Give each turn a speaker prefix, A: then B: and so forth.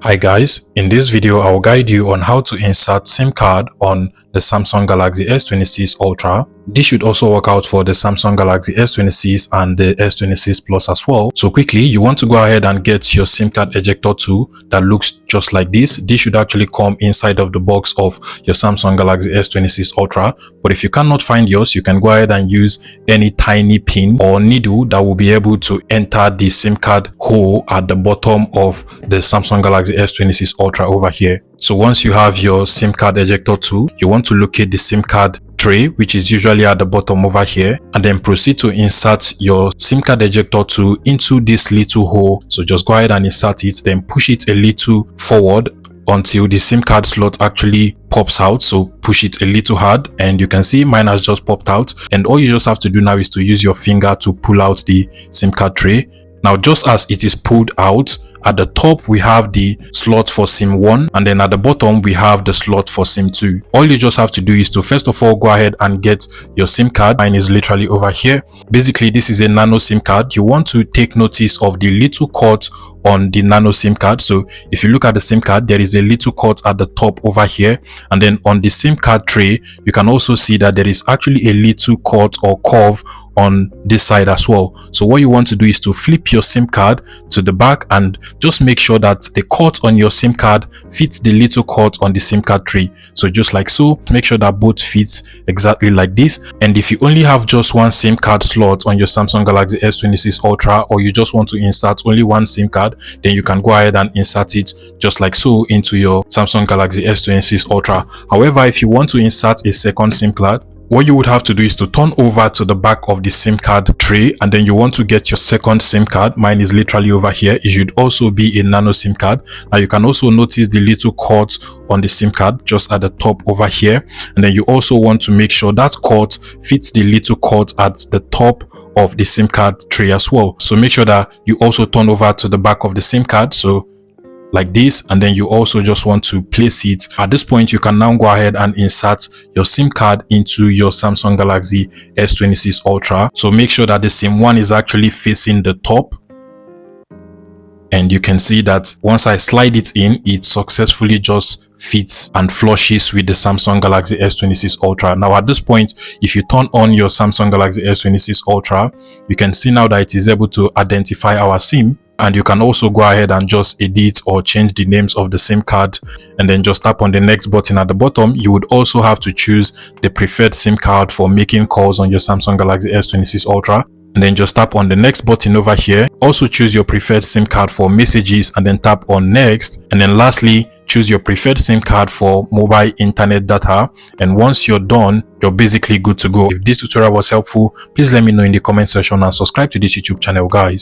A: Hi guys, in this video I'll guide you on how to insert SIM card on the Samsung Galaxy S26 Ultra. This should also work out for the Samsung Galaxy S26 and the S26 Plus as well. So quickly, you want to go ahead and get your SIM card ejector tool that looks just like this. This should actually come inside of the box of your Samsung Galaxy S26 Ultra. But if you cannot find yours, you can go ahead and use any tiny pin or needle that will be able to enter the SIM card hole at the bottom of the Samsung Galaxy S26 Ultra over here. So once you have your SIM card ejector tool, you want to locate the SIM card tray, which is usually at the bottom over here, and then proceed to insert your SIM card ejector tool into this little hole. So just go ahead and insert it, then push it a little forward until the SIM card slot actually pops out. So push it a little hard, and you can see mine has just popped out, and all you just have to do now is to use your finger to pull out the SIM card tray. Now just as it is pulled out, at the top we have the slot for SIM 1, and then at the bottom we have the slot for SIM 2. All you just have to do is to first of all go ahead and get your SIM card. Mine is literally over here. Basically this is a Nano SIM card. You want to take notice of the little cord on the Nano SIM card. So if you look at the SIM card, there is a little cord at the top over here, and then on the SIM card tray you can also see that there is actually a little cord or curve on this side as well. So what you want to do is to flip your SIM card to the back and just make sure that the cord on your SIM card fits the little cord on the SIM card tray. So just like so, make sure that both fits exactly like this. And if you only have just one SIM card slot on your Samsung Galaxy S26 Ultra, or you just want to insert only one SIM card, then you can go ahead and insert it just like so into your Samsung Galaxy S26 Ultra. However, if you want to insert a second SIM card, what you would have to do is to turn over to the back of the SIM card tray, and then you want to get your second SIM card. Mine is literally over here. It should also be a Nano SIM card. Now you can also notice the little cords on the SIM card just at the top over here, and then you also want to make sure that cord fits the little cord at the top of the SIM card tray as well. So make sure that you also turn over to the back of the SIM card, so like this, and then you also just want to place it. At this point you can now go ahead and insert your SIM card into your Samsung Galaxy S26 Ultra. So make sure that the SIM 1 is actually facing the top, and you can see that once I slide it in, it successfully just fits and flushes with the Samsung Galaxy S26 Ultra. Now at this point, if you turn on your Samsung Galaxy S26 Ultra, you can see now that it is able to identify our SIM. And you can also go ahead and just edit or change the names of the SIM card, and then just tap on the next button at the bottom. You would also have to choose the preferred SIM card for making calls on your Samsung Galaxy S26 Ultra, and then just tap on the next button over here. Also choose your preferred SIM card for messages, and then tap on next, and then lastly choose your preferred SIM card for mobile internet data. And once you're done, you're basically good to go. If this tutorial was helpful, please let me know in the comment section and subscribe to this YouTube channel, guys.